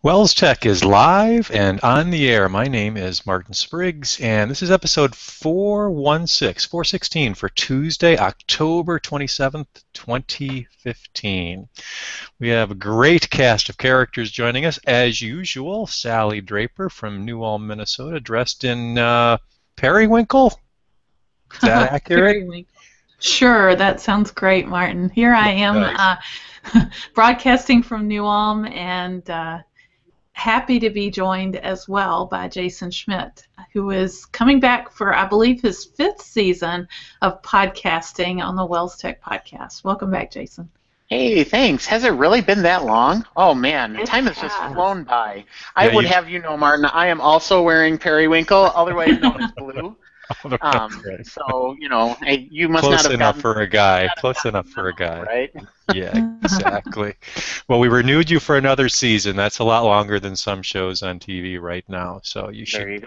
WELSTech is live and on the air. My name is Martin Spriggs, and this is episode 416 for Tuesday, October 27th, 2015. We have a great cast of characters joining us, as usual. Sally Draper from New Ulm, Minnesota, dressed in periwinkle. Is that accurate? Periwinkle. Sure, that sounds great, Martin. Here I am, broadcasting from New Ulm, and happy to be joined as well by Jason Schmidt, who is coming back for, I believe, his 5th season of podcasting on the WELSTech podcast. Welcome back, Jason. Hey, thanks. Has it really been that long? Oh, man, time has just flown by. I would have you know, Martin, I am also wearing periwinkle, otherwise known as blue. So, you know, you must not have Close enough for a guy. Close enough for a guy. Right? Yeah, exactly. Well, we renewed you for another season. That's a lot longer than some shows on TV right now. So you should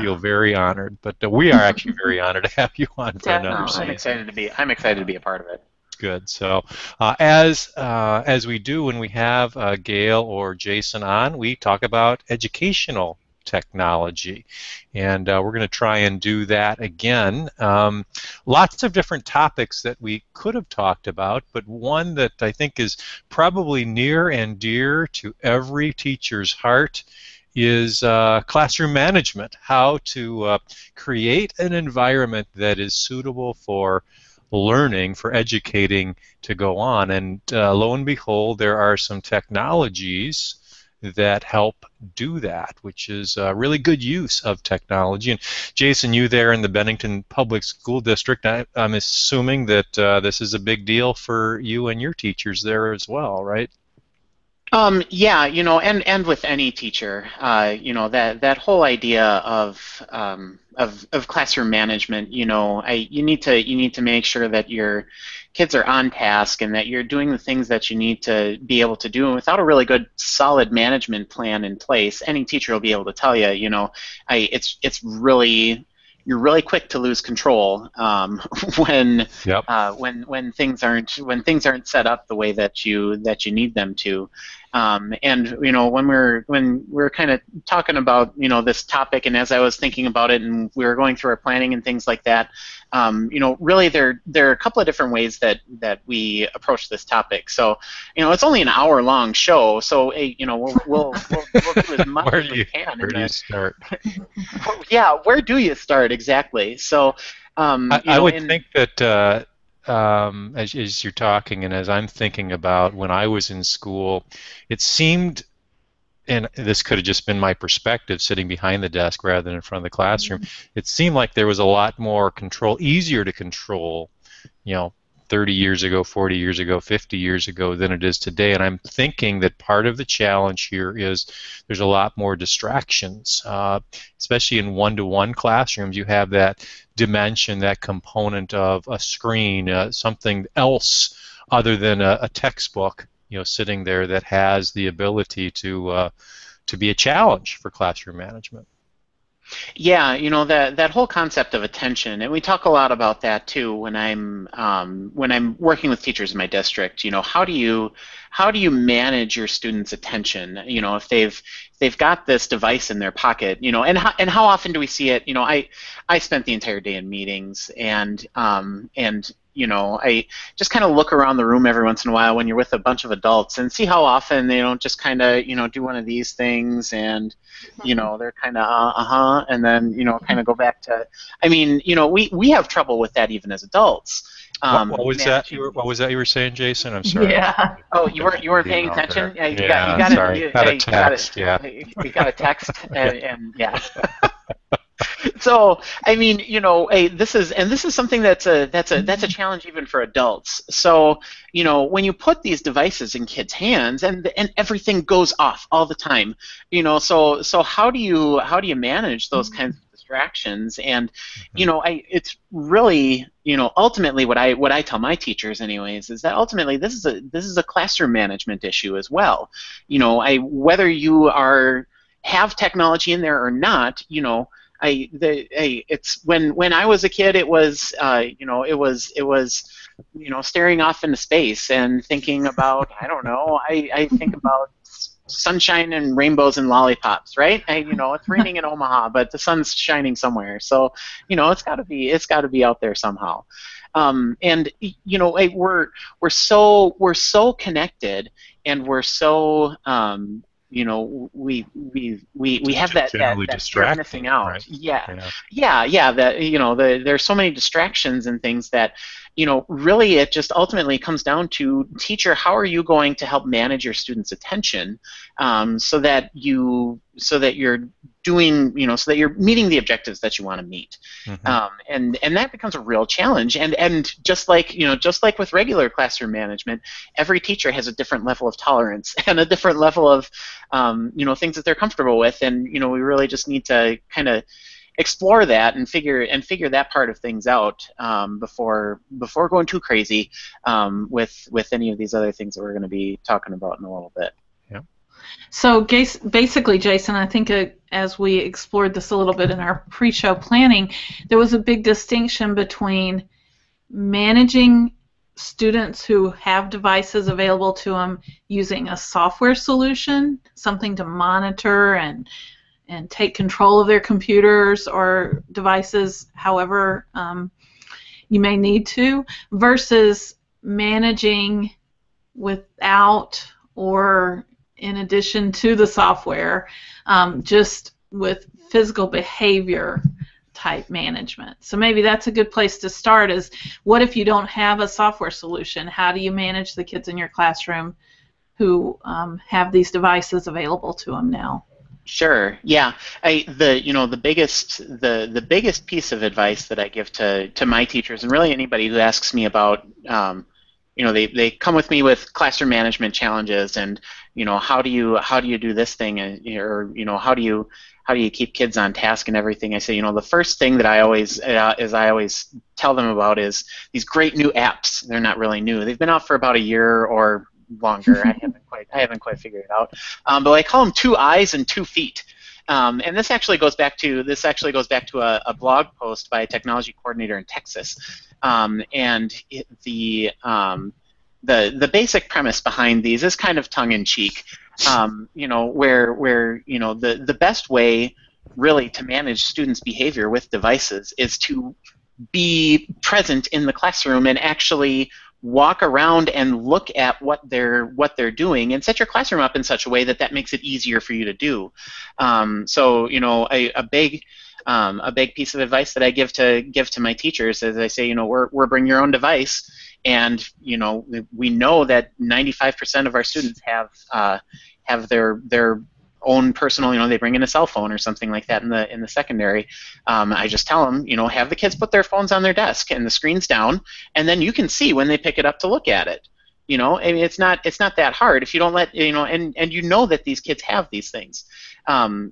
feel very honored. But we are actually very honored to have you on for another season. I'm excited to be a part of it. Good. So as we do when we have Gail or Jason on, we talk about educational technology, and we're going to try and do that again. Lots of different topics that we could have talked about, but one that I think is probably near and dear to every teacher's heart is classroom management, how to create an environment that is suitable for learning, for educating to go on. And lo and behold, there are some technologies that help do that, which is really good use of technology. And Jason, you there in the Bennington Public School District, I'm assuming that this is a big deal for you and your teachers there as well, right? Yeah, you know, and with any teacher, you know, that whole idea of classroom management, you know, you need to make sure that your kids are on task and that you're doing the things that you need to be able to do. And without a really good, solid management plan in place, any teacher will be able to tell you, you know, it's really, you're really quick to lose control when things aren't set up the way that you need them to. And you know, when we're kind of talking about, you know, this topic, and as I was thinking about it, and we were going through our planning and things like that, you know, really there are a couple of different ways that we approach this topic. So, you know, it's only an hour-long show, so you know, we'll do as much as we can. Where do you start? Yeah, where do you start exactly? So, I would think that. As you're talking and as I'm thinking about when I was in school, it seemed, and this could have just been my perspective sitting behind the desk rather than in front of the classroom, it seemed like there was a lot more control, easier to control, you know, 30 years ago, 40 years ago, 50 years ago than it is today. And I'm thinking that part of the challenge here is there's a lot more distractions, especially in one-to-one classrooms. You have that dimension, that component of a screen, something else other than a textbook, you know, sitting there that has the ability to be a challenge for classroom management. Yeah, you know, that whole concept of attention, and we talk a lot about that too when I'm working with teachers in my district. You know, how do you manage your students' attention? You know, if they've got this device in their pocket, you know, and how often do we see it? You know, I spent the entire day in meetings, and you know, I just kind of look around the room every once in a while when you're with a bunch of adults and see how often they don't just kind of, you know, do one of these things and, you know, they're kind of and then, you know, kind of go back to, I mean, you know, we have trouble with that even as adults. What was that? What was that you were saying, Jason? I'm sorry. Yeah. Oh, you weren't paying attention? Yeah, you got a text. You got a text, and yeah. So I mean, you know, this is something that's a challenge even for adults. So you know, when you put these devices in kids' hands and everything goes off all the time, you know, so how do you manage those kinds of distractions? And you know, it's really, you know, ultimately what I tell my teachers anyways is that ultimately this is a classroom management issue as well. You know, whether you have technology in there or not, you know. It's when I was a kid, it was you know, it was you know, staring off into space and thinking about, I don't know, I think about sunshine and rainbows and lollipops, right? It's raining in Omaha, but the sun's shining somewhere. So, it's got to be out there somehow. And we're so connected, and we're so we have that generally that fear of distracting, missing out. right? Yeah. That there's so many distractions and things that really it just ultimately comes down to, teacher, how are you going to help manage your students' attention, so that you're doing, so that you're meeting the objectives that you want to meet. And that becomes a real challenge. And just like with regular classroom management, every teacher has a different level of tolerance and a different level of things that they're comfortable with. And we really just need to kind of explore that and figure that part of things out, before going too crazy with any of these other things that we're going to be talking about in a little bit. Yeah. So basically, Jason, I think as we explored this a little bit in our pre-show planning, there was a big distinction between managing students who have devices available to them using a software solution, something to monitor and take control of their computers or devices however you may need to, versus managing without or in addition to the software, just with physical behavior type management. So maybe that's a good place to start, is what if you don't have a software solution? How do you manage the kids in your classroom who have these devices available to them now? Sure. Yeah. The biggest piece of advice that I give to my teachers, and really anybody who asks me about, they come with me with classroom management challenges, and how do you do this thing, or how do you keep kids on task and everything. I say, the first thing that I always tell them about is these great new apps. They're not really new. They've been out for about a year or longer. I haven't quite figured it out. But I call them 2 eyes and 2 feet. And this actually goes back to a blog post by a technology coordinator in Texas. And the basic premise behind these is kind of tongue in cheek. Where the best way really to manage students' behavior with devices is to be present in the classroom and actually walk around and look at what they're doing, and set your classroom up in such a way that makes it easier for you to do. So a big piece of advice that I give to my teachers is I say, we're bring your own device, and we know that 95% of our students have their own personal, they bring in a cell phone or something like that in the secondary. I just tell them, have the kids put their phones on their desk and the screen's down, and then you can see when they pick it up to look at it. I mean, it's not that hard if you don't let, and that these kids have these things.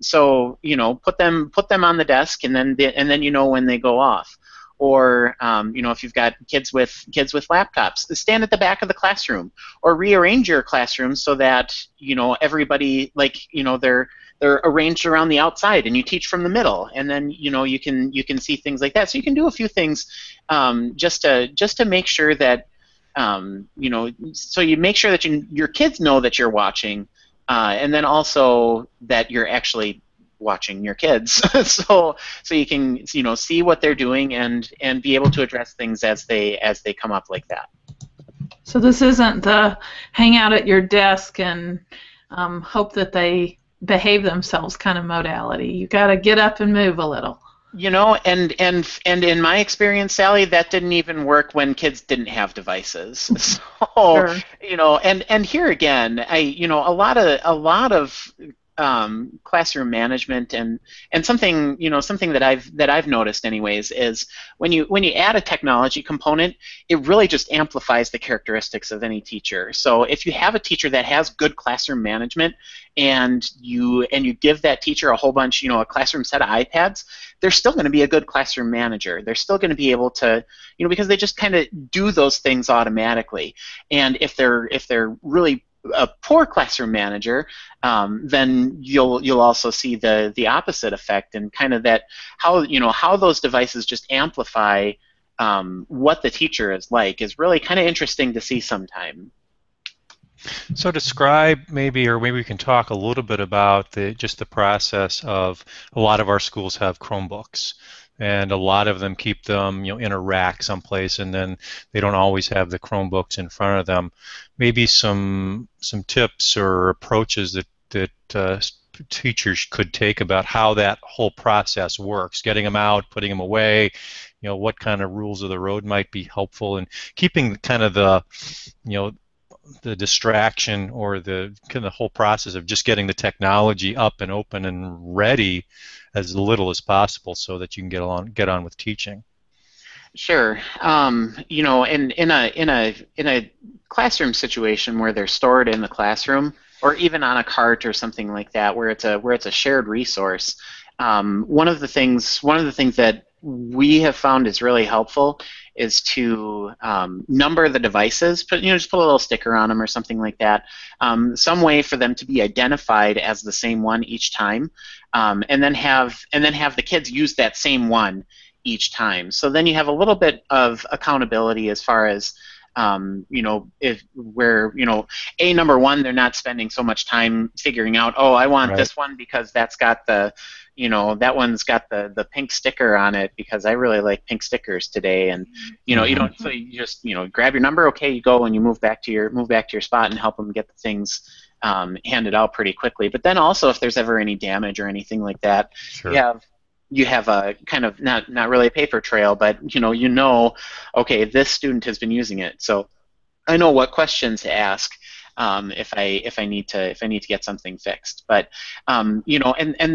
So put them on the desk, and then when they go off. Or if you've got kids with laptops, stand at the back of the classroom, or rearrange your classroom so that everybody, they're arranged around the outside, and you teach from the middle, and then you can see things like that. So you can do a few things just to make sure that so you make sure that your kids know that you're watching, and then also that you're actually watching your kids, so you can see what they're doing and be able to address things as they come up like that. So this isn't the hang out at your desk and hope that they behave themselves kind of modality. You got to get up and move a little. And in my experience, Sally, that didn't even work when kids didn't have devices. So Sure. And here again, a lot of classroom management and something that I've noticed anyways is when you add a technology component, it really just amplifies the characteristics of any teacher. So if you have a teacher that has good classroom management, and you give that teacher a whole bunch, a classroom set of iPads, they're still going to be a good classroom manager. They're still going to be able to, because they just kind of do those things automatically. And if they're really a poor classroom manager, then you'll also see the opposite effect, and kind of that how those devices just amplify what the teacher is like is really kind of interesting to see sometime. So describe maybe, or maybe we can talk a little bit about just the process of a lot of our schools have Chromebooks, and a lot of them keep them, in a rack someplace, and then they don't always have the Chromebooks in front of them. Maybe some tips or approaches that teachers could take about how that whole process works, getting them out, putting them away, what kind of rules of the road might be helpful, and keeping kind of you know, the distraction or the kind of whole process of just getting the technology up and open and ready as little as possible so that you can get on with teaching. Sure. In a classroom situation where they're stored in the classroom, or even on a cart or something like that, where it's a shared resource, one of the things that we have found is really helpful is to number the devices. Just put a little sticker on them or something like that. Some way for them to be identified as the same one each time, and then have the kids use that same one each time. So then you have a little bit of accountability as far as number one, they're not spending so much time figuring out, oh, I want this one because that's got the, that one's got the pink sticker on it because I really like pink stickers today, and you don't, so you just grab your number, okay, you go and you move back to your spot and help them get the things handed out pretty quickly. But then also if there's ever any damage or anything like that, sure. you have a kind of not really a paper trail, but okay, this student has been using it, so I know what questions to ask if I need to get something fixed. But and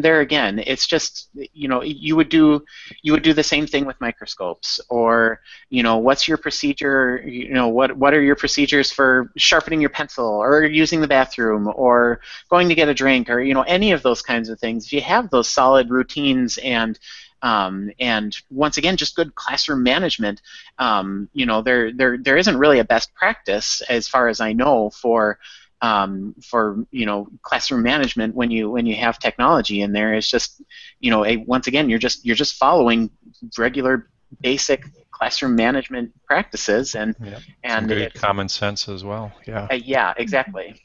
there again, it's just you would do the same thing with microscopes, or what's your procedure? What are your procedures for sharpening your pencil, or using the bathroom, or going to get a drink, or any of those kinds of things. If you have those solid routines and once again, just good classroom management. There isn't really a best practice, as far as I know, for classroom management when you have technology in there. It's just once again, you're just following regular basic classroom management practices, and good common sense as well. Yeah. Yeah, exactly.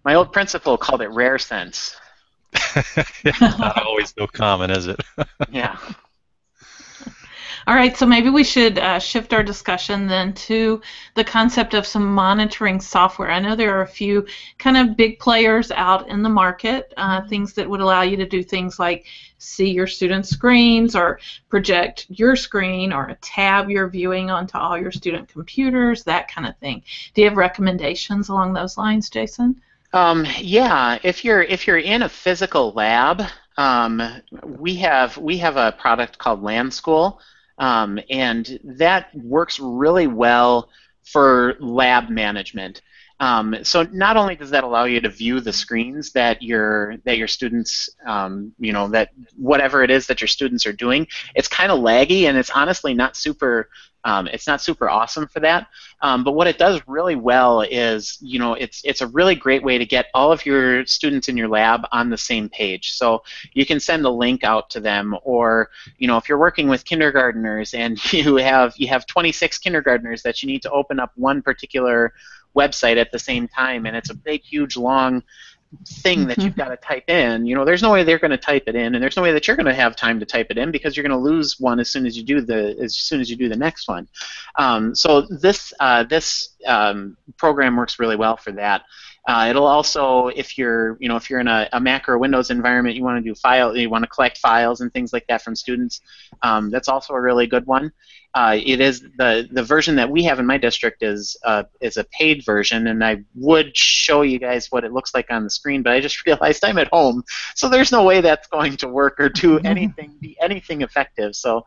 My old principal called it rare sense. It's not always so common, is it? Yeah. All right, so maybe we should shift our discussion then to the concept of some monitoring software. I know there are a few kind of big players out in the market, things that would allow you to do things like see your students' screens, or project your screen, or a tab you're viewing onto all your student computers, that kind of thing. Do you have recommendations along those lines, Jason? Yeah, if you're in a physical lab, we have a product called Land School, and that works really well for lab management. So not only does that allow you to view the screens that your students, that whatever it is that your students are doing, it's kind of laggy, and it's honestly not super. It's not super awesome for that, but what it does really well is, it's a really great way to get all of your students in your lab on the same page. So you can send a link out to them, or if you're working with kindergartners and you have 26 kindergartners that you need to open up one particular website at the same time, and it's a big, huge, long thing that you've got to type in. There's no way they're going to type it in, and there's no way that you're going to have time to type it in, because you're going to lose one as soon as you do the next one. So this program works really well for that. It'll also, if you're in a Mac or Windows environment, you want to collect files and things like that from students. That's also a really good one. It is the version that we have in my district is a paid version, and I would show you guys what it looks like on the screen, but I just realized I'm at home, so there's no way that's going to work or be anything effective. So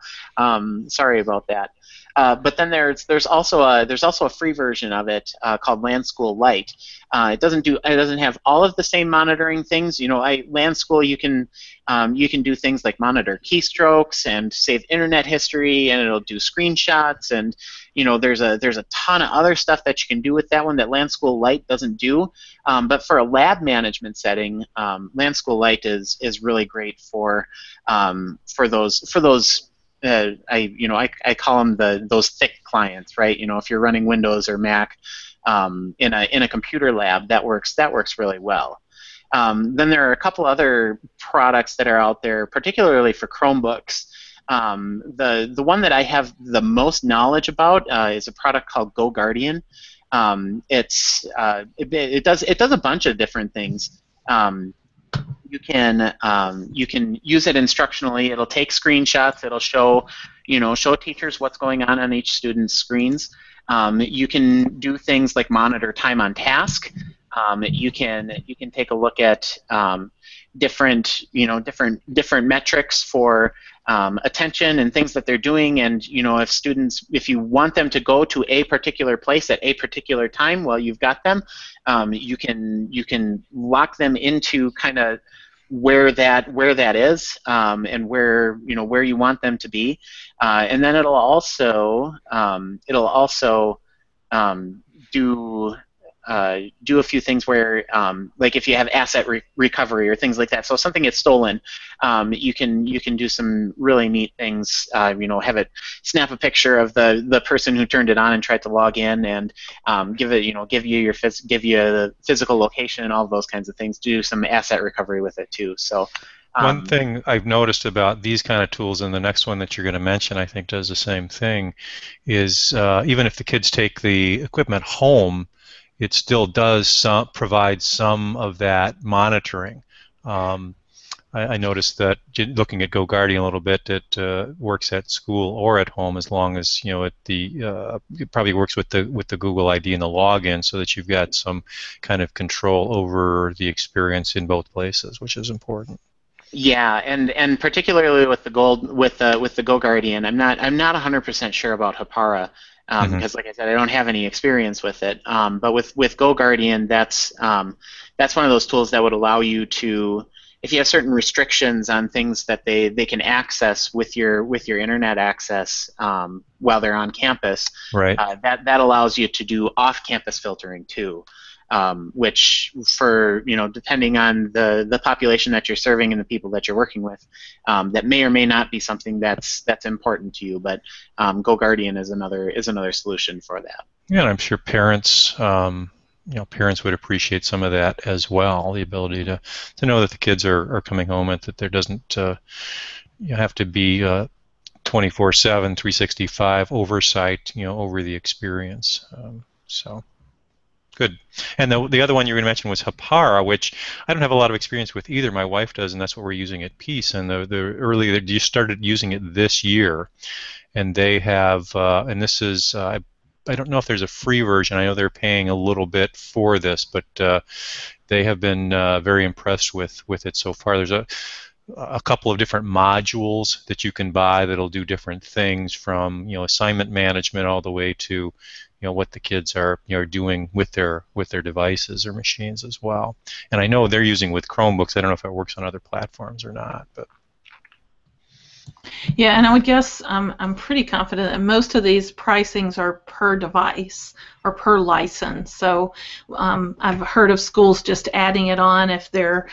sorry about that. But then there's also a free version of it called Land School Lite. It doesn't have all of the same monitoring things. Land School, you can do things like monitor keystrokes and save internet history, and it'll do screenshots, and there's a ton of other stuff that you can do with that one that Land School Lite doesn't do. But for a lab management setting, Land School Lite is really great for those. I call them those thick clients, right? If you're running Windows or Mac, in a computer lab, that works really well. Then there are a couple other products that are out there, particularly for Chromebooks. The one that I have the most knowledge about is a product called GoGuardian. It does a bunch of different things. You can use it instructionally. It'll take screenshots. It'll show teachers what's going on each student's screens. You can do things like monitor time on task. You can take a look at different metrics for attention and things that they're doing, and if you want them to go to a particular place at a particular time while you've got them, you can lock them into kind of where that is, and where you want them to be, and then it'll also do a few things where, like if you have asset recovery or things like that. So if something gets stolen, you can do some really neat things. Have it snap a picture of the person who turned it on and tried to log in, and give you the physical location and all those kinds of things. Do some asset recovery with it too. So. One thing I've noticed about these kind of tools, and the next one that you're going to mention, I think, does the same thing, is even if the kids take the equipment home, it still does provide some of that monitoring. I noticed that looking at GoGuardian a little bit, it works at school or at home, as long as it probably works with the Google ID and the login, so that you've got some kind of control over the experience in both places, which is important. Yeah, and particularly with the GoGuardian, I'm not 100% sure about Hapara, because, like I said, I don't have any experience with it. But with GoGuardian, that's one of those tools that would allow you to, if you have certain restrictions on things that they can access with your internet access while they're on campus, right? That allows you to do off-campus filtering too. Which, for depending on the population that you're serving and the people that you're working with, that may or may not be something that's important to you. But GoGuardian is another solution for that. Yeah, and I'm sure parents would appreciate some of that as well. The ability to know that the kids are coming home, and that there doesn't have to be 24/7, 365 oversight over the experience. So. Good. And the other one you were going to mention was Hapara, which I don't have a lot of experience with either. My wife does, and that's what we're using at Peace. And you started using it this year, and they have, and this is, I don't know if there's a free version. I know they're paying a little bit for this, but they have been very impressed with it so far. There's a couple of different modules that you can buy that'll do different things, from assignment management all the way to what the kids are doing with their devices or machines as well. And I know they're using with Chromebooks. I don't know if it works on other platforms or not, but. Yeah, and I would guess I'm pretty confident that most of these pricings are per device or per license. So I've heard of schools just adding it on if they're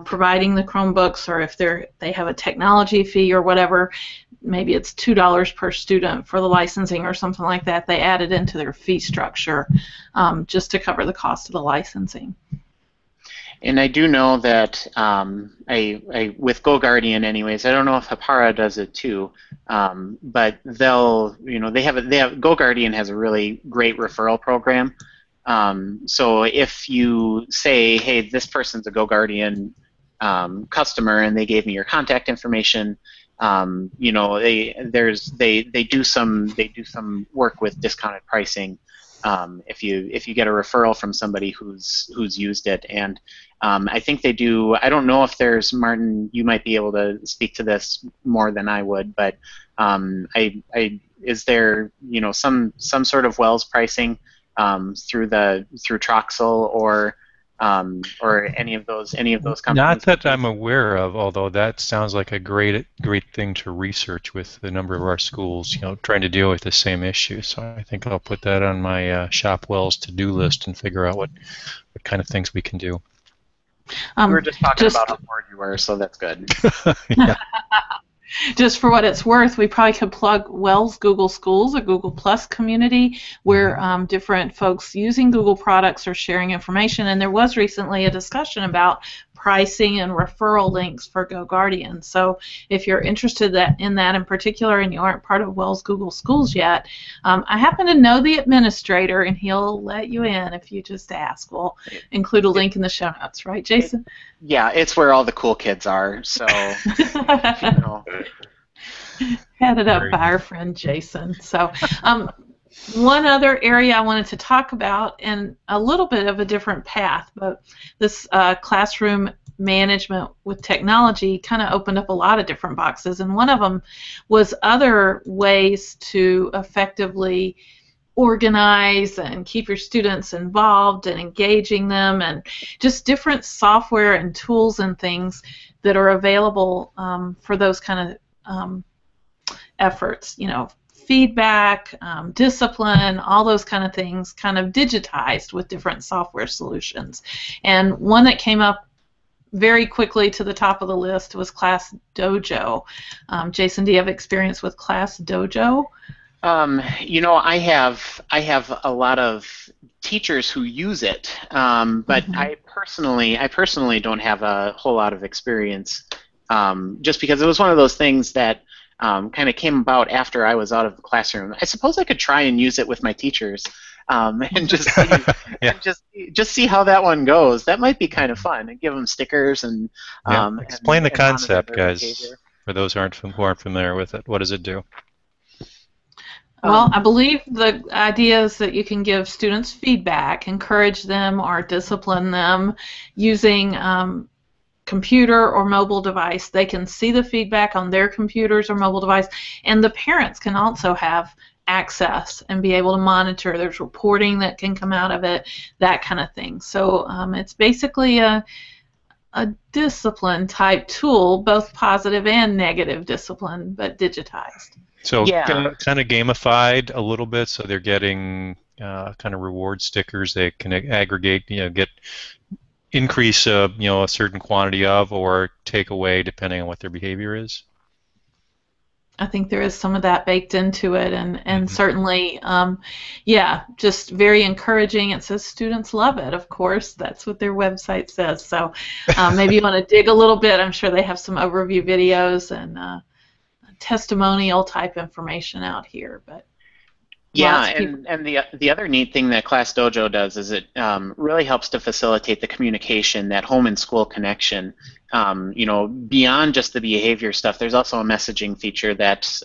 providing the Chromebooks, or if they have a technology fee or whatever. Maybe it's $2 per student for the licensing or something like that. They add it into their fee structure just to cover the cost of the licensing. And I do know that with GoGuardian, anyways, I don't know if Hapara does it too, but GoGuardian has a really great referral program. So if you say, hey, this person's a GoGuardian customer, and they gave me your contact information, they do some work with discounted pricing. If you get a referral from somebody who's used it, and I think they do. I don't know if there's, Martin, you might be able to speak to this more than I would, but is there some sort of Wells pricing through Troxel or any of those companies? Not that I'm aware of, although that sounds like a great thing to research with the number of our schools, trying to deal with the same issue. So I think I'll put that on my Shop Wells to-do list and figure out what kind of things we can do. We were just talking about how bored you were, so that's good. Yeah. Just for what it's worth, we probably could plug WELS Google Schools, a Google Plus community where different folks using Google products are sharing information. And there was recently a discussion about pricing and referral links for GoGuardian. So if you're interested in that in particular and you aren't part of WELS Google Schools yet, I happen to know the administrator, and he'll let you in if you just ask. We'll include a link in the show notes, right, Jason? Yeah, it's where all the cool kids are. So, you know. Headed up by our friend Jason. So, one other area I wanted to talk about, and a little bit of a different path, but this classroom management with technology kind of opened up a lot of different boxes, and one of them was other ways to effectively organize and keep your students involved and engaging them, and just different software and tools and things that are available for those kind of efforts, you know, feedback, discipline, all those kind of things kind of digitized with different software solutions. And one that came up very quickly to the top of the list was Class Dojo. Jason, do you have experience with Class Dojo? You know, I have a lot of teachers who use it, but I personally don't have a whole lot of experience, just because it was one of those things that kind of came about after I was out of the classroom. I suppose I could try and use it with my teachers, and just see, and just see how that one goes. That might be kind of fun. And give them stickers and explain the concept, guys, behavior. for those who aren't familiar with it. What does it do? Well, I believe the idea is that you can give students feedback, encourage them, or discipline them using computer or mobile device. They can see the feedback on their computers or mobile device, and the parents can also have access and be able to monitor. There's reporting that can come out of it, that kind of thing. So it's basically a discipline type tool, both positive and negative discipline, but digitized. So kind of gamified a little bit, so they're getting kind of reward stickers they can aggregate, get increase a certain quantity of, or take away depending on what their behavior is. I think there is some of that baked into it, and certainly, just very encouraging. It says students love it, of course. That's what their website says. So maybe you want to dig a little bit. I'm sure they have some overview videos and testimonial type information out here. But yeah, and the other neat thing that Class Dojo does is it really helps to facilitate the communication, that home and school connection. Beyond just the behavior stuff, there's also a messaging feature that's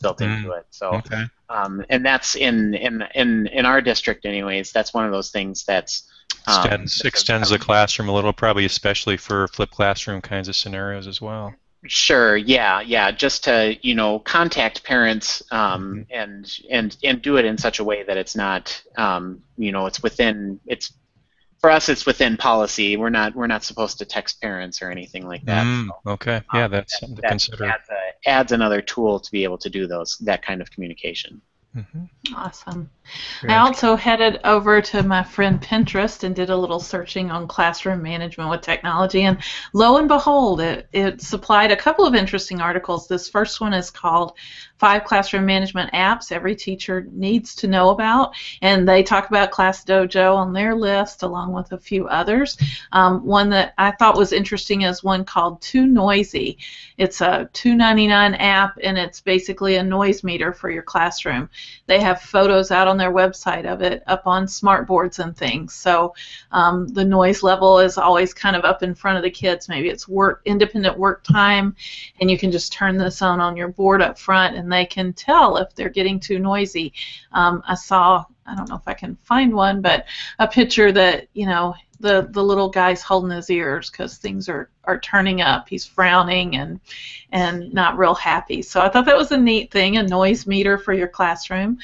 built into it. So, and that's in our district, anyways. That's one of those things that's extends the classroom a little, probably especially for flipped classroom kinds of scenarios as well. Sure. Yeah. Just to contact parents and do it in such a way that it's not for us it's within policy. We're not supposed to text parents or anything like that. So, okay. Yeah, that's something to consider. Adds another tool to be able to do that kind of communication. Awesome. I also headed over to my friend Pinterest and did a little searching on classroom management with technology, and lo and behold, it supplied a couple of interesting articles. This first one is called 5 Classroom Management Apps Every Teacher Needs to Know About, and they talk about Class Dojo on their list along with a few others. One that I thought was interesting is one called Too Noisy. It's a $2.99 app, and it's basically a noise meter for your classroom. They have photos out on their website of it up on smart boards and things. So the noise level is always kind of up in front of the kids. Maybe it's independent work time, and you can just turn this on your board up front, and they can tell if they're getting too noisy. I saw, I don't know if I can find one, but a picture that, the little guy's holding his ears because things are turning up. He's frowning and not real happy. So I thought that was a neat thing, a noise meter for your classroom.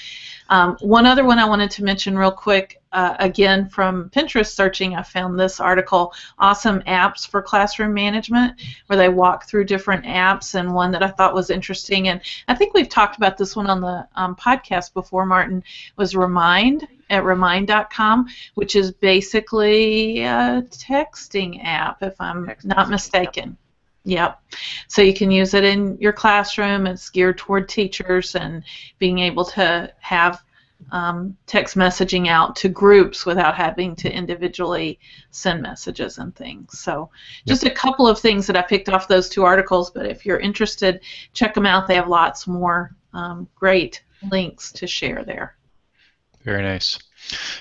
One other one I wanted to mention real quick, again from Pinterest searching, I found this article, Awesome Apps for Classroom Management, where they walk through different apps, and one that I thought was interesting, and I think we've talked about this one on the podcast before, Martin, was Remind at remind.com, which is basically a texting app, if I'm not mistaken. Yep. So you can use it in your classroom. It's geared toward teachers and being able to have text messaging out to groups without having to individually send messages and things. So just a couple of things that I picked off those 2 articles, but if you're interested, check them out. They have lots more great links to share there. Very nice.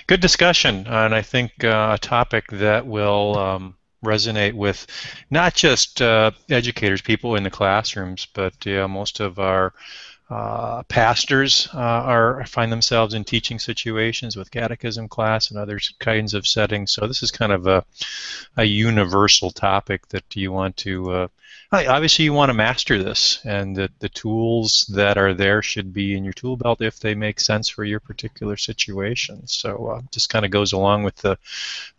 Good discussion, and I think a topic that will resonate with not just educators, people in the classrooms, but most of our pastors find themselves in teaching situations with catechism class and other kinds of settings. So this is kind of a universal topic that you want to, obviously you want to master this, and that the tools that are there should be in your tool belt if they make sense for your particular situation. So just kind of goes along with the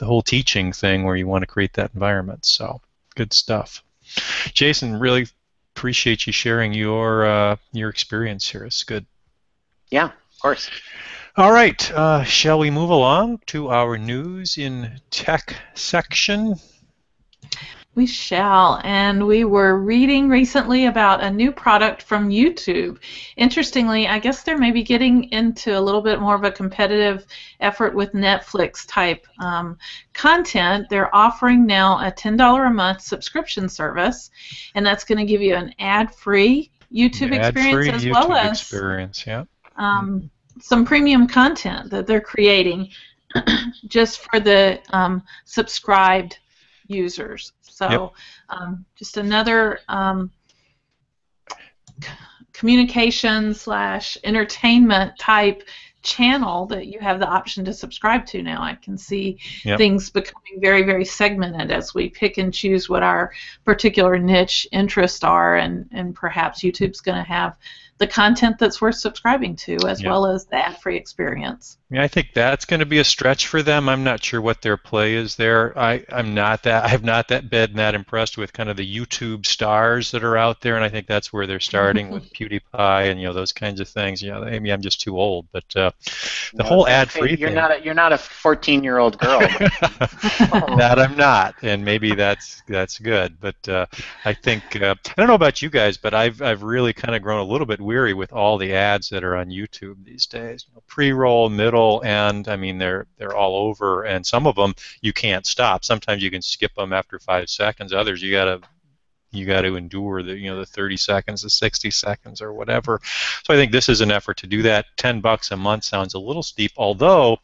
whole teaching thing where you want to create that environment. So good stuff. Jason, really appreciate you sharing your experience here. It's good. Yeah, of course. All right, shall we move along to our news in tech section? We shall, and we were reading recently about a new product from YouTube. Interestingly, I guess they're maybe getting into a little bit more of a competitive effort with Netflix type content. They're offering now a $10 a month subscription service, and that's going to give you an ad-free YouTube experience as YouTube well as experience, yeah. Some premium content that they're creating just for the subscribed users. So just another communication/entertainment type channel that you have the option to subscribe to now. I can see things becoming very, very segmented as we pick and choose what our particular niche interests are, and perhaps YouTube's going to have the content that's worth subscribing to as well as the ad-free experience. Yeah, I think that's going to be a stretch for them. I'm not sure what their play is there. I'm not that been that impressed with kind of the YouTube stars that are out there, and I think that's where they're starting with PewDiePie and those kinds of things. Maybe I'm just too old, but the whole ad-free thing. You're not a 14-year-old girl. That I'm not, and maybe that's good. But I think I don't know about you guys, but I've really kind of grown a little bit weary with all the ads that are on YouTube these days. Pre-roll, middle, end. I mean, they're all over, and some of them you can't stop. Sometimes you can skip them after 5 seconds. Others you got to endure the 30 seconds, the 60 seconds, or whatever. So I think this is an effort to do that. $10 a month sounds a little steep, although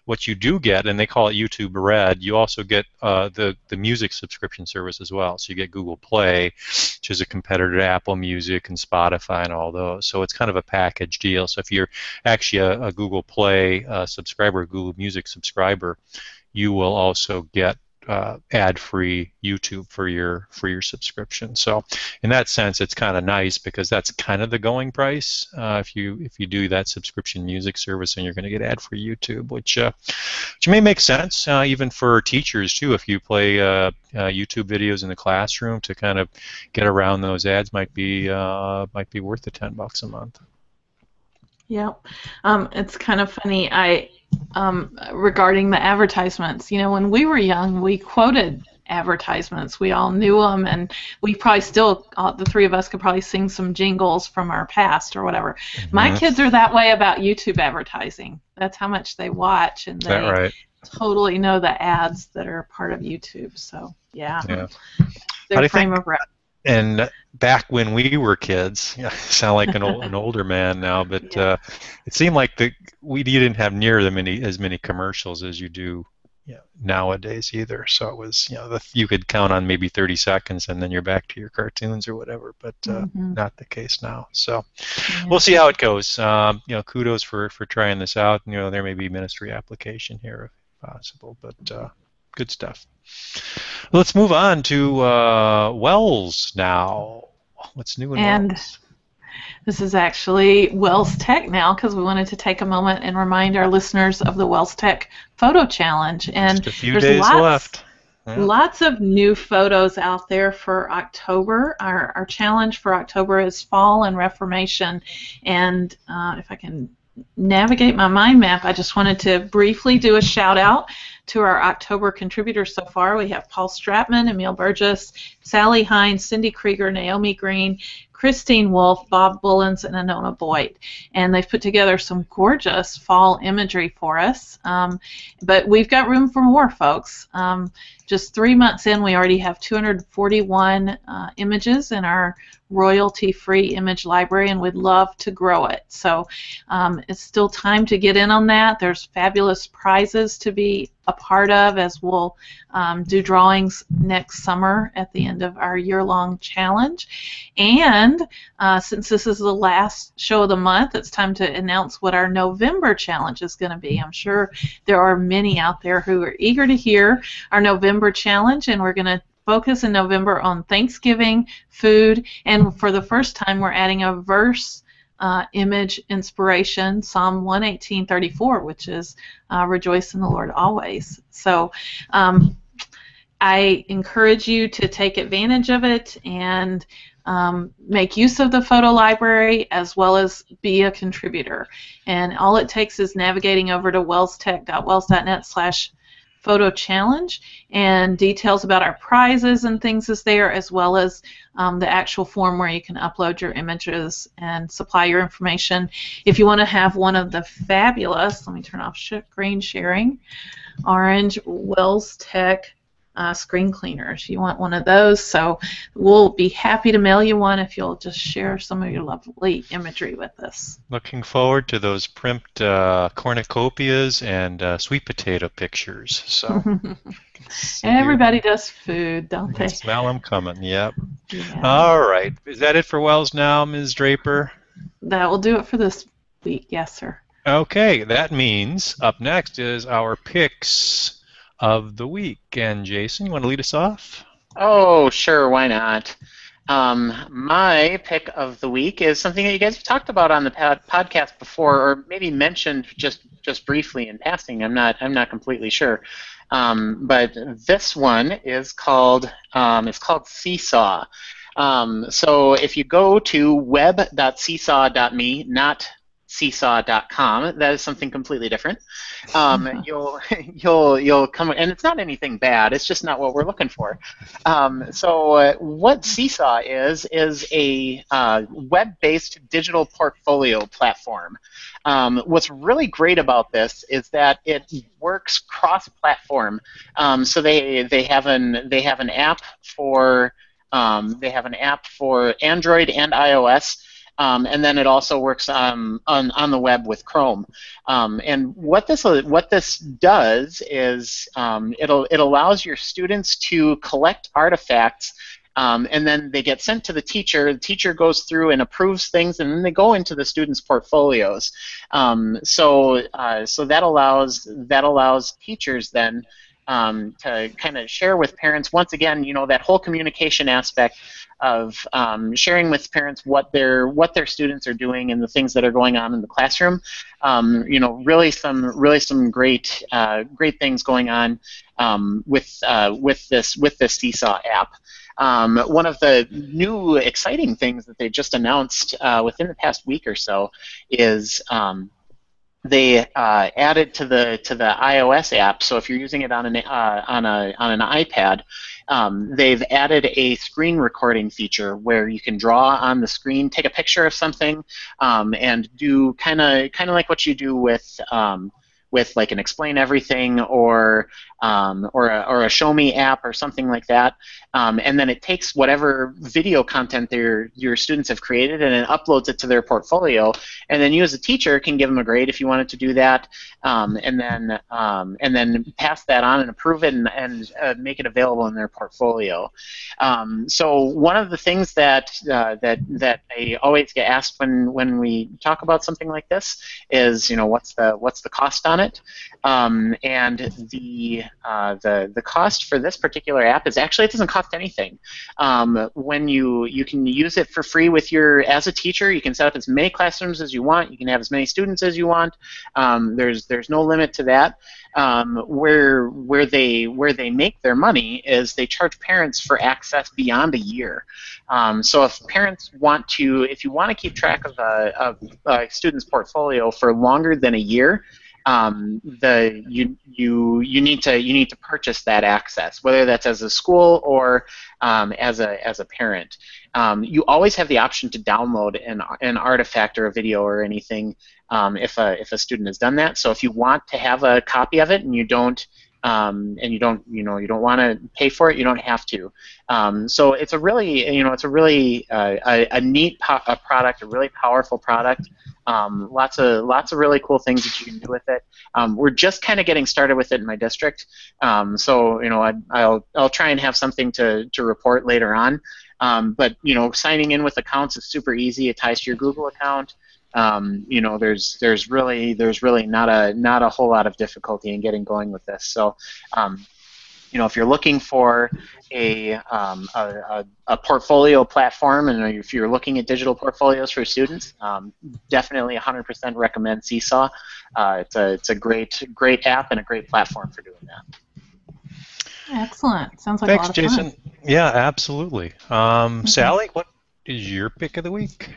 what you do get, and they call it YouTube Red, you also get the music subscription service as well. So you get Google Play, which is a competitor to Apple Music and Spotify and all those. So it's kind of a package deal. So if you're actually a Google Play subscriber, a Google Music subscriber, you will also get ad-free YouTube for your subscription. So in that sense, it's kind of nice because that's kind of the going price if you do that subscription music service, and you're going to get ad-free YouTube, which may make sense even for teachers too. If you play YouTube videos in the classroom to kind of get around those ads, might be worth the $10 a month. Yep. It's kind of funny. Regarding the advertisements, when we were young, we quoted advertisements. We all knew them, and we probably still, the three of us could probably sing some jingles from our past or whatever. Mm-hmm. My kids are that way about YouTube advertising. That's how much they watch, and they totally know the ads that are part of YouTube. So, yeah. Their frame of reference. And back when we were kids, I sound like an older man now, but it seemed like you didn't have near as many commercials as you do nowadays either. So it was, you could count on maybe 30 seconds and then you're back to your cartoons or whatever, but not the case now. So we'll see how it goes. Kudos for trying this out. There may be ministry application here if possible, but good stuff. Let's move on to WELS now. What's new in WELS? This is actually WELSTech now, because we wanted to take a moment and remind our listeners of the WELSTech Photo Challenge. And just a few days left. Lots of new photos out there for October. Our challenge for October is Fall and Reformation. And if I can navigate my mind map, I just wanted to briefly do a shout out to our October contributors so far. We have Paul Stratman, Emil Burgess, Sally Hines, Cindy Krieger, Naomi Green, Christine Wolf, Bob Bullens, and Anona Boyd. And they've put together some gorgeous fall imagery for us. But we've got room for more, folks. Just 3 months in, we already have 241 images in our royalty-free image library, and we'd love to grow it. So it's still time to get in on that. There's fabulous prizes to be a part of, as we'll do drawings next summer at the end of our year-long challenge. And since this is the last show of the month, it's time to announce what our November challenge is going to be. I'm sure there are many out there who are eager to hear our November challenge, and we're going to focus in November on Thanksgiving, food, and for the first time we're adding a verse image inspiration, Psalm 118:34, which is rejoice in the Lord always. So I encourage you to take advantage of it and make use of the photo library as well as be a contributor. And all it takes is navigating over to welstech.wels.net/photo challenge, and details about our prizes and things is there, as well as the actual form where you can upload your images and supply your information. If you want to have one of the fabulous, let me turn off screen sharing, orange WELSTech screen cleaners. You want one of those, so we'll be happy to mail you one if you'll just share some of your lovely imagery with us. Looking forward to those primped cornucopias and sweet potato pictures. So everybody does food, don't they? Smell them coming. Yep. Yeah. All right. Is that it for Wells now, Ms. Draper? That will do it for this week. Yes, sir. Okay. That means up next is our Pics of the week. And Jason, you want to lead us off? Oh, sure, why not? My pick of the week is something that you guys have talked about on the podcast before, or maybe mentioned just briefly in passing. I'm not completely sure. But this one is called Seesaw. So if you go to web.seesaw.me, not seesaw.com, that is something completely different. You'll come, and it's not anything bad. It's just not what we're looking for. So what Seesaw is a web-based digital portfolio platform. What's really great about this is that it works cross-platform. So they have an app for Android and iOS. And then it also works on the web with Chrome. And what this does is it allows your students to collect artifacts, and then they get sent to the teacher. The teacher goes through and approves things, and then they go into the students' portfolios. So that allows teachers then to kind of share with parents. Once again, that whole communication aspect of sharing with parents what their students are doing and the things that are going on in the classroom. Really some great things going on with this Seesaw app. One of the new exciting things that they just announced within the past week or so is they added to the iOS app. So if you're using it on an iPad, they've added a screen recording feature where you can draw on the screen, take a picture of something, and do kind of like what you do with like an Explain Everything or a Show Me app or something like that, and then it takes whatever video content your students have created and it uploads it to their portfolio, and then you as a teacher can give them a grade if you wanted to do that, and then pass that on and approve it and make it available in their portfolio. So one of the things that I always get asked when we talk about something like this is, what's the cost on it? And the cost for this particular app is actually, it doesn't cost anything. When you can use it for free as a teacher, you can set up as many classrooms as you want. You can have as many students as you want. There's no limit to that. Where they make their money is they charge parents for access beyond a year. So if parents if you want to keep track of a student's portfolio for longer than a year, you need to purchase that access, whether that's as a school or as a parent. You always have the option to download an artifact or a video or anything if a student has done that. So if you want to have a copy of it and you don't want to pay for it, you don't have to. So it's a really a neat product, a really powerful product. Lots of really cool things that you can do with it. We're just kind of getting started with it in my district, so I'll try and have something to report later on. But signing in with accounts is super easy. It ties to your Google account. There's really not a whole lot of difficulty in getting going with this. So, if you're looking for a portfolio platform, and if you're looking at digital portfolios for students, definitely 100% recommend Seesaw. It's a great app and a great platform for doing that. Excellent. Sounds like Thanks, a lot of fun. Jason. Yeah, absolutely. Sally, what is your pick of the week?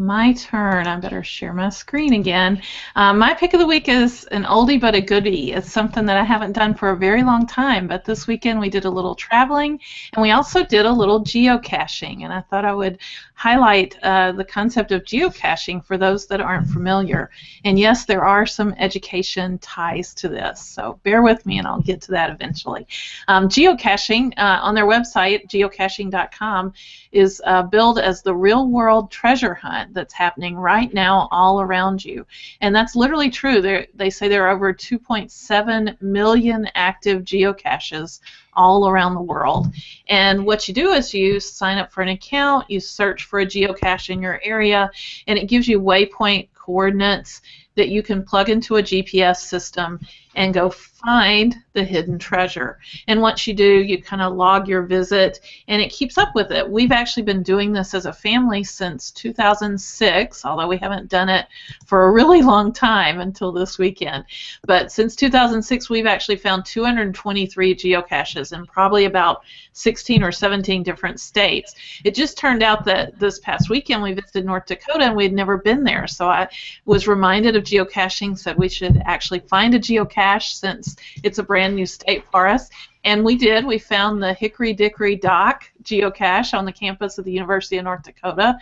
My turn. I better share my screen again. My pick of the week is an oldie but a goodie. It's something that I haven't done for a very long time, but this weekend we did a little traveling, and we also did a little geocaching, and I thought I would highlight the concept of geocaching for those that aren't familiar. And yes, there are some education ties to this, so bear with me and I'll get to that eventually. Geocaching, on their website, geocaching.com, is billed as the real-world treasure hunt that's happening right now all around you. And that's literally true. They say there are over 2.7 million active geocaches all around the world. And what you do is you sign up for an account, you search for a geocache in your area, and it gives you waypoint coordinates that you can plug into a GPS system and go find the hidden treasure. And once you do, you kind of log your visit, and it keeps up with it. We've actually been doing this as a family since 2006, although we haven't done it for a really long time until this weekend. But since 2006, we've actually found 223 geocaches in probably about 16 or 17 different states. It just turned out that this past weekend we visited North Dakota, and we had never been there. So I was reminded of geocaching, said we should actually find a geocache since it's a brand new state for us. And we did. We found the Hickory Dickory Dock geocache on the campus of the University of North Dakota.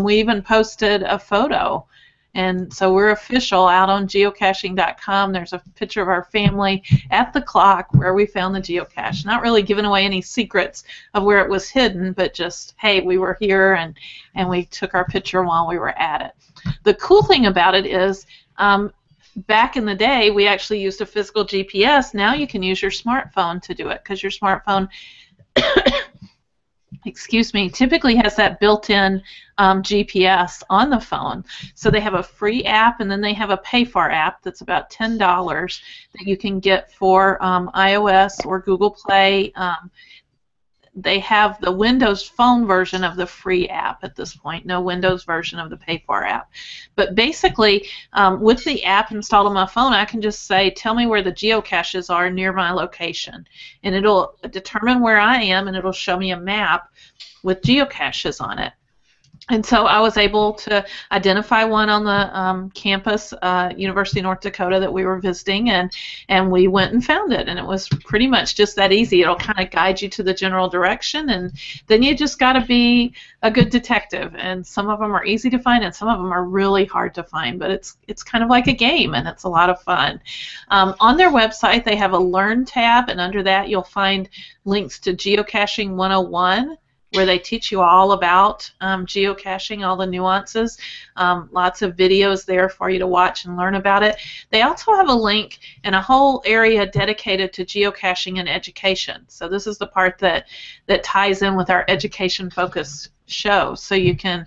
We even posted a photo. And so we're official out on geocaching.com. There's a picture of our family at the clock where we found the geocache. Not really giving away any secrets of where it was hidden, but just, hey, we were here and we took our picture while we were at it. The cool thing about it is back in the day, we actually used a physical GPS. Now you can use your smartphone to do it because your smartphone excuse me, typically has that built-in GPS on the phone. So they have a free app, and then they have a pay-for app that's about $10 that you can get for iOS or Google Play. They have the Windows Phone version of the free app at this point, no Windows version of the pay-for app. But basically, with the app installed on my phone, I can just say, tell me where the geocaches are near my location. And it'll determine where I am, and it'll show me a map with geocaches on it. And so I was able to identify one on the campus, University of North Dakota, that we were visiting, and we went and found it. And it was pretty much just that easy. It'll kind of guide you to the general direction, and then you just got to be a good detective. And some of them are easy to find, and some of them are really hard to find. But it's kind of like a game, and it's a lot of fun. On their website, they have a Learn tab, and under that you'll find links to Geocaching 101, where they teach you all about geocaching, all the nuances. Lots of videos there for you to watch and learn about it. They also have a link and a whole area dedicated to geocaching and education. So this is the part that ties in with our education-focused show. So you can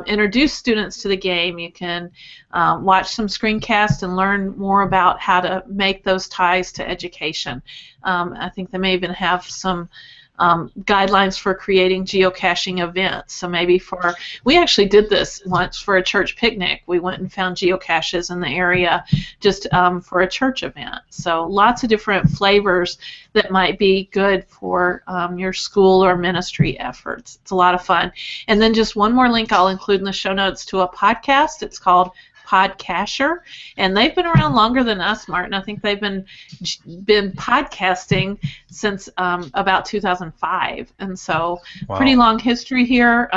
introduce students to the game. You can watch some screencasts and learn more about how to make those ties to education. I think they may even have some guidelines for creating geocaching events. So maybe we actually did this once for a church picnic. We went and found geocaches in the area just for a church event. So lots of different flavors that might be good for your school or ministry efforts. It's a lot of fun. And then just one more link I'll include in the show notes to a podcast. It's called Podcaster, and they've been around longer than us, Martin. I think they've been podcasting since about 2005, and so Wow. pretty long history here.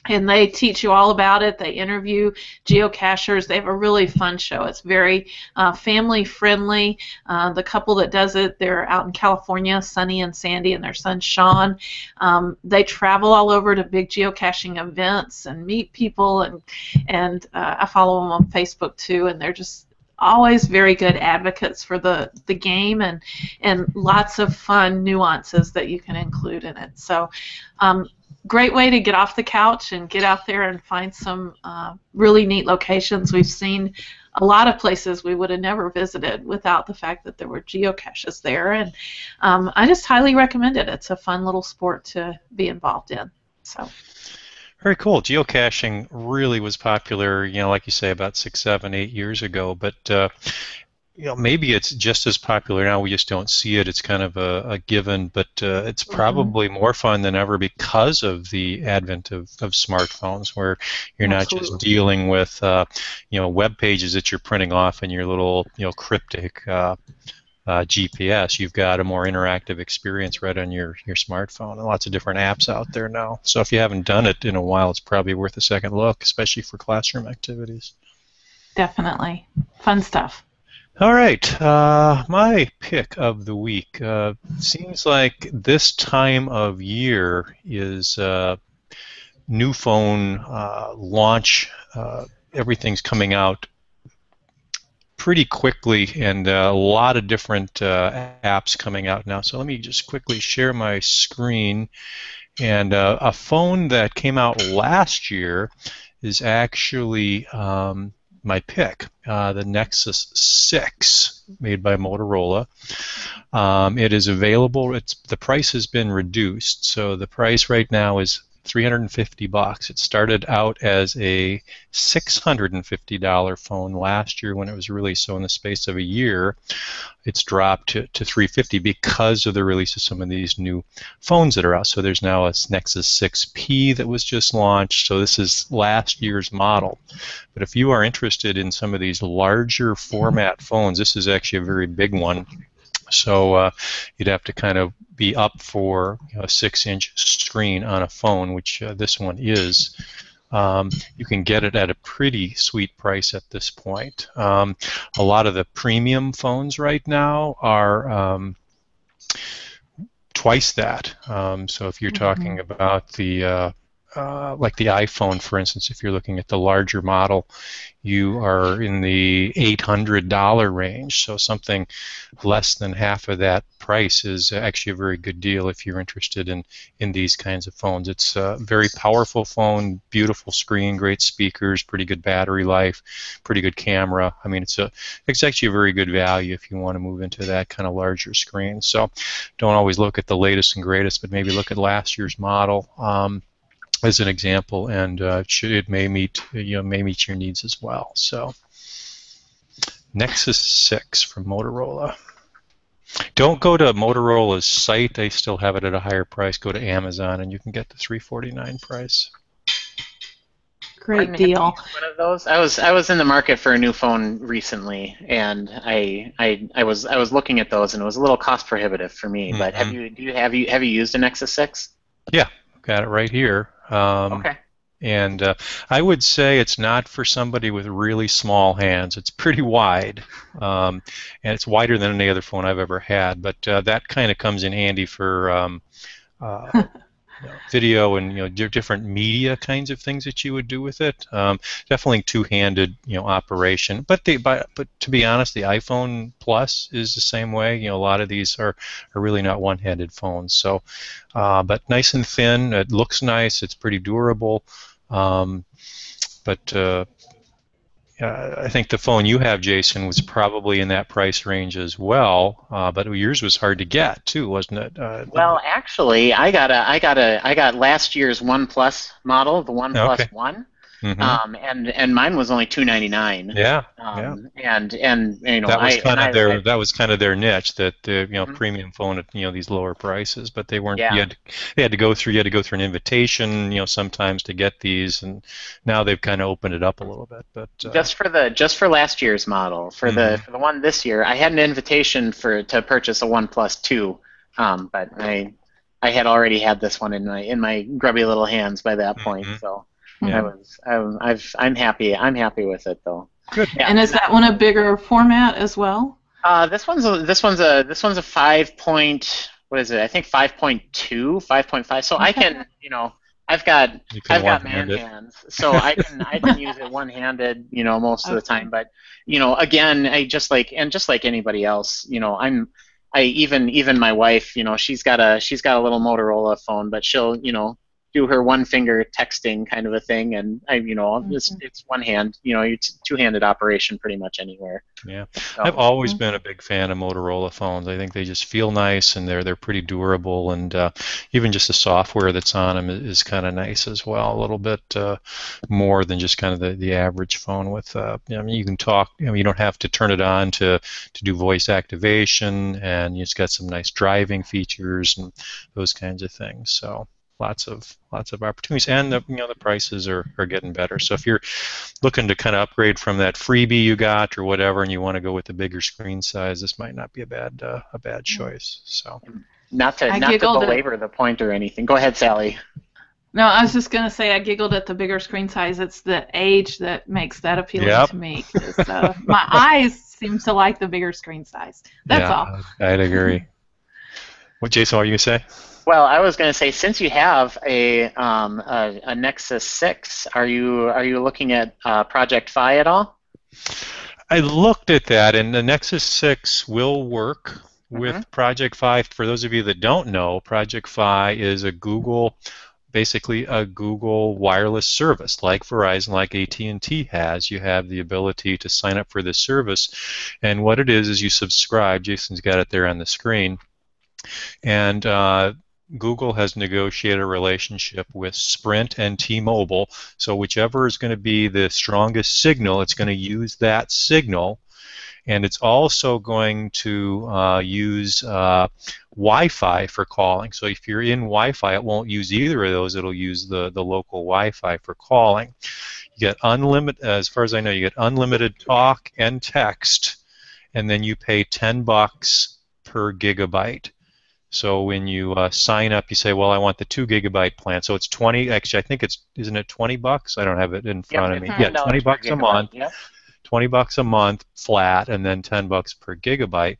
And they teach you all about it. They interview geocachers. They have a really fun show. It's very family friendly. The couple that does it, they're out in California, Sunny and Sandy, and their son Sean. They travel all over to big geocaching events and meet people, and I follow them on Facebook too, and they're just always very good advocates for the game, and lots of fun nuances that you can include in it. So great way to get off the couch and get out there and find some really neat locations. We've seen a lot of places we would have never visited without the fact that there were geocaches there, and I just highly recommend it. It's a fun little sport to be involved in. So. Very cool. Geocaching really was popular, like you say, about 6, 7, 8 years ago. But maybe it's just as popular now. We just don't see it. It's kind of a given. But it's probably more fun than ever because of the advent of smartphones, where you're not just dealing with web pages that you're printing off in your little cryptic GPS. You've got a more interactive experience right on your smartphone, and lots of different apps out there now. So if you haven't done it in a while, it's probably worth a second look, especially for classroom activities. Definitely. Fun stuff. All right, my pick of the week. Seems like this time of year is new phone launch. Everything's coming out pretty quickly, and a lot of different apps coming out now. So let me just quickly share my screen. And a phone that came out last year is actually my pick, the Nexus 6, made by Motorola. It is available. The price has been reduced, so the price right now is $350. It started out as a $650 phone last year when it was released. So in the space of a year, it's dropped to $350 because of the release of some of these new phones that are out. So there's now a Nexus 6P that was just launched. So this is last year's model. But if you are interested in some of these larger format phones, this is actually a very big one. So you'd have to kind of be up for a 6-inch screen on a phone, which this one is. You can get it at a pretty sweet price at this point. A lot of the premium phones right now are twice that. So if you're talking about the like the iPhone, for instance, if you're looking at the larger model, you are in the $800 range. So something less than half of that price is actually a very good deal if you're interested in these kinds of phones. It's a very powerful phone, beautiful screen, great speakers, pretty good battery life, pretty good camera. I mean, it's actually a very good value if you want to move into that kind of larger screen. So don't always look at the latest and greatest, but maybe look at last year's model as an example, and it may meet your needs as well. So, Nexus 6 from Motorola. Don't go to Motorola's site; they still have it at a higher price. Go to Amazon, and you can get the $349 price. Great deal. One of those. I was in the market for a new phone recently, and I was looking at those, and it was a little cost prohibitive for me. But have you used a Nexus 6? Yeah, got it right here. Okay. And I would say it's not for somebody with really small hands. It's pretty wide, and it's wider than any other phone I've ever had. But that kind of comes in handy for video and different media kinds of things that you would do with it. Definitely two-handed operation. But to be honest, the iPhone Plus is the same way. A lot of these are really not one-handed phones. So, but nice and thin. It looks nice. It's pretty durable. But I think the phone you have, Jason, was probably in that price range as well. But yours was hard to get too, wasn't it? Well, actually, I got last year's OnePlus model, the OnePlus One. and mine was only $2.99. Yeah, yeah. And you know, That was kind of I their niche, that the mhm. premium phone at these lower prices, but they weren't. Yeah. They had to go through an invitation, sometimes to get these, and now they've kind of opened it up a little bit. But Just for last year's model, for the one this year, I had an invitation to purchase a OnePlus 2, but I had already had this one in my grubby little hands by that point. So yeah. I'm happy with it though. Good. Yeah. And is that one a bigger format as well? This one's a 5 point, what is it? I think 5.2, 5.5. So I can, I've got man hands, so I can use it one-handed, most of the time. But again, just like anybody else, even my wife, she's got a little Motorola phone, but she'll do her one finger texting kind of a thing, and it's one hand, it's two-handed operation pretty much anywhere. Yeah, so, I've always been a big fan of Motorola phones. I think they just feel nice, and they're pretty durable, and even just the software that's on them is kind of nice as well. A little bit more than just kind of the average phone. With you can talk. You don't have to turn it on to do voice activation, and it's got some nice driving features and those kinds of things. So lots of opportunities, and the prices are getting better. So if you're looking to kind of upgrade from that freebie you got or whatever, and you want to go with the bigger screen size, this might not be a bad choice. So not to belabor the point or anything. Go ahead, Sally. No, I was just going to say I giggled at the bigger screen size. It's the age that makes that appealing to me. My eyes seem to like the bigger screen size. That's all. I'd agree. What, Jason, what were you going to say? Well, I was going to say, since you have a Nexus 6, are you looking at Project Fi at all? I looked at that, and the Nexus 6 will work with Project Fi. For those of you that don't know, Project Fi is basically a Google wireless service, like Verizon, like AT&T has. You have the ability to sign up for this service, and what it is you subscribe. Jason's got it there on the screen, and Google has negotiated a relationship with Sprint and T-Mobile, so whichever is going to be the strongest signal, it's going to use that signal, and it's also going to use Wi-Fi for calling. So if you're in Wi-Fi, it won't use either of those. It'll use the local Wi-Fi for calling. You get unlimited, as far as I know, you get unlimited talk and text, and then you pay $10 per gigabyte. So when you sign up, you say, well, I want the 2 gigabyte plan. So it's 20. Actually, I think isn't it $20? I don't have it in front of me. Yeah, $20 a month. Yep. $20 a month flat, and then $10 per gigabyte.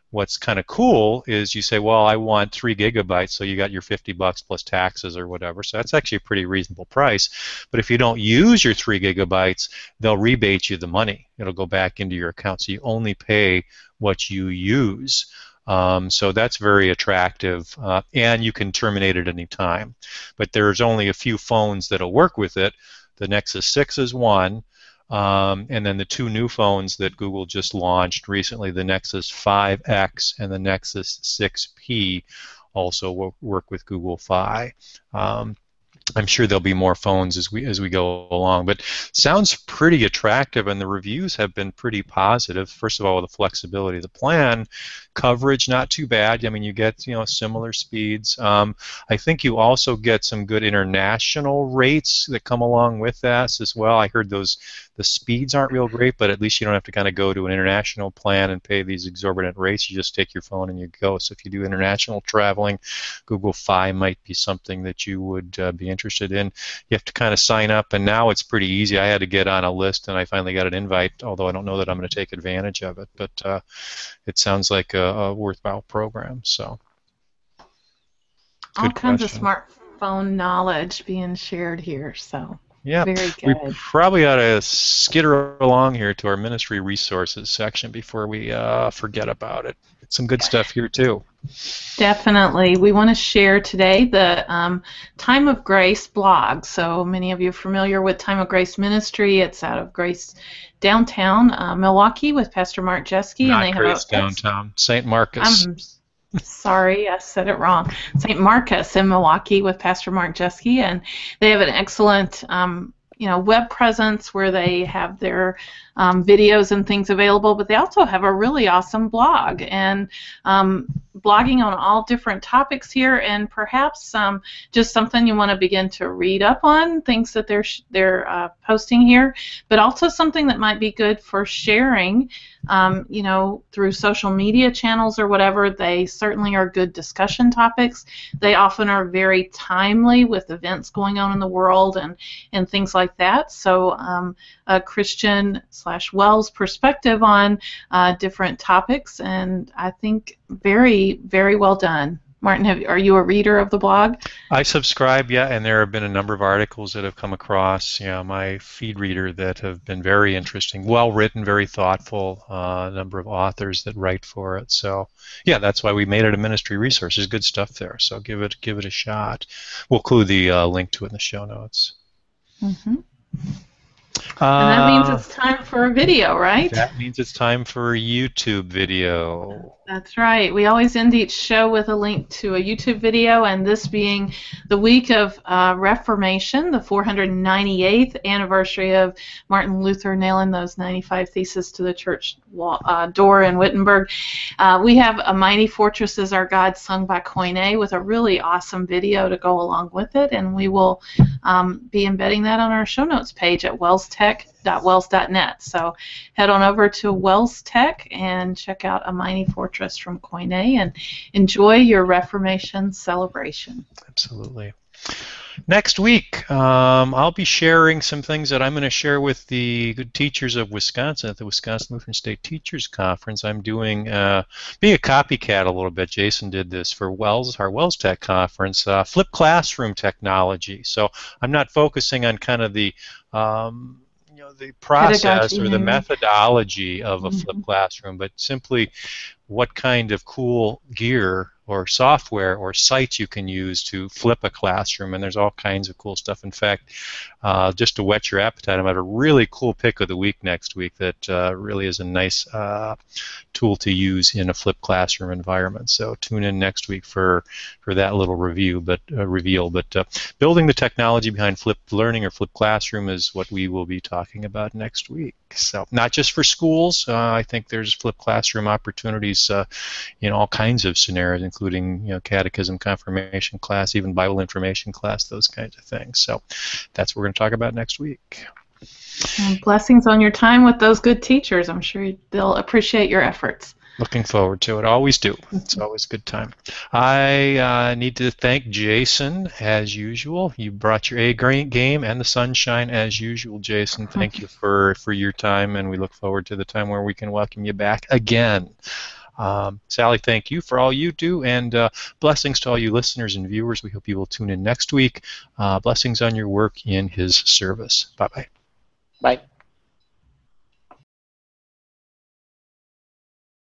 What's kind of cool is you say, well, I want 3 gigabytes, so you got your $50 plus taxes or whatever. So that's actually a pretty reasonable price. But if you don't use your 3 gigabytes, they'll rebate you the money. It'll go back into your account, so you only pay what you use. So that's very attractive, and you can terminate at any time. But there's only a few phones that'll work with it. The Nexus 6 is one, and then the 2 new phones that Google just launched recently, the Nexus 5X and the Nexus 6P, also will work with Google Fi. I'm sure there'll be more phones as we go along, but sounds pretty attractive, and the reviews have been pretty positive. First of all, the flexibility of the plan, coverage not too bad. I mean, you get similar speeds. I think you also get some good international rates that come along with that as well. I heard the speeds aren't real great, but at least you don't have to kind of go to an international plan and pay these exorbitant rates. You just take your phone and you go. So if you do international traveling, Google Fi might be something that you would be interested in. You have to kind of sign up, and now it's pretty easy. I had to get on a list, and I finally got an invite, although I don't know that I'm going to take advantage of it. But it sounds like a worthwhile program. So all kinds of smartphone knowledge being shared here. So. Yeah, very good. We probably ought to skitter along here to our ministry resources section before we forget about it. Some good stuff here too. Definitely. We want to share today the Time of Grace blog. So many of you are familiar with Time of Grace Ministry. It's out of Grace downtown Milwaukee with Pastor Mark Jeske. Not Grace downtown, St. Marcus. Sorry, I said it wrong. St. Marcus in Milwaukee with Pastor Mark Jeske, and they have an excellent web presence where they have their videos and things available, but they also have a really awesome blog, and blogging on all different topics here, and perhaps just something you want to begin to read up on, things that they're posting here, but also something that might be good for sharing, through social media channels or whatever. They certainly are good discussion topics. They often are very timely with events going on in the world and things like that. So a Christian/Wells perspective on different topics, and I think very, very well done. Martin, are you a reader of the blog? I subscribe, yeah, and there have been a number of articles that have come across my feed reader that have been very interesting, well written, very thoughtful, a number of authors that write for it. So, yeah, that's why we made it a ministry resource. There's good stuff there, so give it a shot. We'll include the link to it in the show notes. Mm-hmm. And that means it's time for a video, right? That means it's time for a YouTube video. That's right. We always end each show with a link to a YouTube video, and this being the week of Reformation, the 498th anniversary of Martin Luther nailing those 95 Theses to the church door in Wittenberg. We have A Mighty Fortress Is Our God, sung by Koine, with a really awesome video to go along with it, and we will be embedding that on our show notes page at WELSTech.wells.net. So head on over to WELSTech and check out A Mighty Fortress from Koine and enjoy your Reformation celebration. Absolutely. Next week, I'll be sharing some things that I'm going to share with the good teachers of Wisconsin at the Wisconsin Lutheran State Teachers Conference. I'm doing, being a copycat a little bit. Jason did this for our WELSTech conference, flipped classroom technology. So I'm not focusing on kind of the the process or the methodology of a flipped classroom, but simply what kind of cool gear or software or sites you can use to flip a classroom, and there's all kinds of cool stuff. In fact, just to whet your appetite, I'm at a really cool pick of the week next week that really is a nice tool to use in a flipped classroom environment. So tune in next week for that little reveal. But building the technology behind flipped learning or flipped classroom is what we will be talking about next week. So not just for schools. I think there's flipped classroom opportunities in all kinds of scenarios, including catechism, confirmation class, even Bible information class, those kinds of things. So that's what we're going to talk about next week. And blessings on your time with those good teachers. I'm sure they'll appreciate your efforts. Looking forward to it. Always do. It's always a good time. I need to thank Jason, as usual. You brought your A game and the sunshine, as usual, Jason. Thank you for your time, and we look forward to the time where we can welcome you back again. Sally, thank you for all you do, and blessings to all you listeners and viewers. We hope you will tune in next week. Blessings on your work in His service. Bye-bye. Bye.